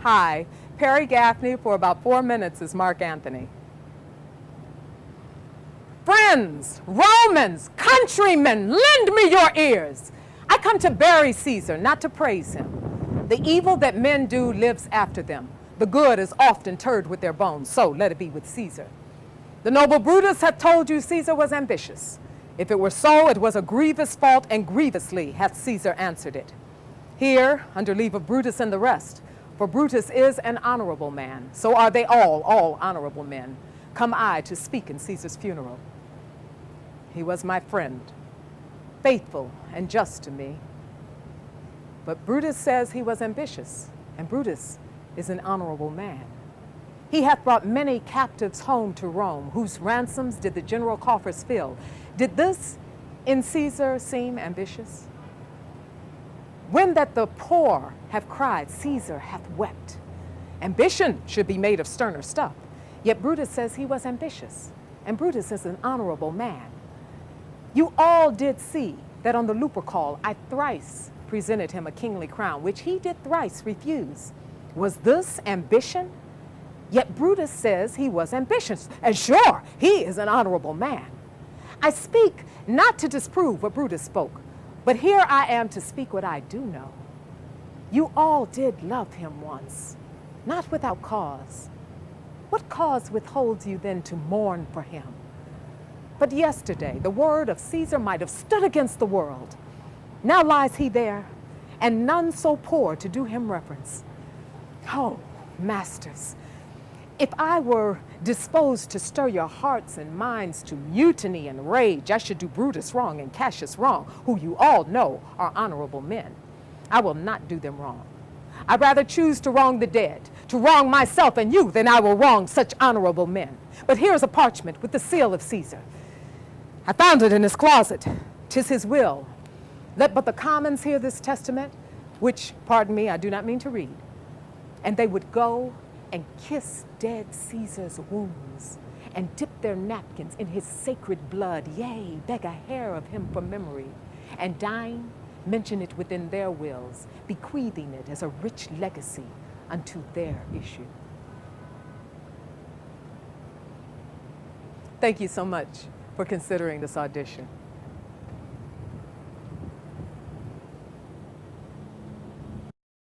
Hi, Perry Gaffney for about 4 minutes is Mark Anthony. Friends, Romans, countrymen, lend me your ears. I come to bury Caesar, not to praise him. The evil that men do lives after them. The good is often interred with their bones, so let it be with Caesar. The noble Brutus hath told you Caesar was ambitious. If it were so, it was a grievous fault, and grievously hath Caesar answered it. Here, under leave of Brutus and the rest, for Brutus is an honorable man, so are they all honorable men, come I to speak in Caesar's funeral. He was my friend, faithful and just to me. But Brutus says he was ambitious, and Brutus is an honorable man. He hath brought many captives home to Rome, whose ransoms did the general coffers fill. Did this in Caesar seem ambitious? When that the poor have cried, Caesar hath wept. Ambition should be made of sterner stuff. Yet Brutus says he was ambitious, and Brutus is an honorable man. You all did see that on the Lupercal I thrice presented him a kingly crown, which he did thrice refuse. Was this ambition? Yet Brutus says he was ambitious, and sure, he is an honorable man. I speak not to disprove what Brutus spoke, but here I am to speak what I do know. You all did love him once, not without cause. What cause withholds you then to mourn for him? But yesterday, the word of Caesar might have stood against the world. Now lies he there, and none so poor to do him reverence. Oh, masters, if I were disposed to stir your hearts and minds to mutiny and rage, I should do Brutus wrong and Cassius wrong, who you all know are honorable men. I will not do them wrong. I'd rather choose to wrong the dead, to wrong myself and you, than I will wrong such honorable men. But here's a parchment with the seal of Caesar. I found it in his closet. 'Tis his will. Let but the commons hear this testament, which, pardon me, I do not mean to read, and they would go and kiss dead Caesar's wounds, and dip their napkins in his sacred blood, yea, beg a hair of him for memory, and dying, mention it within their wills, bequeathing it as a rich legacy unto their issue. Thank you so much for considering this audition.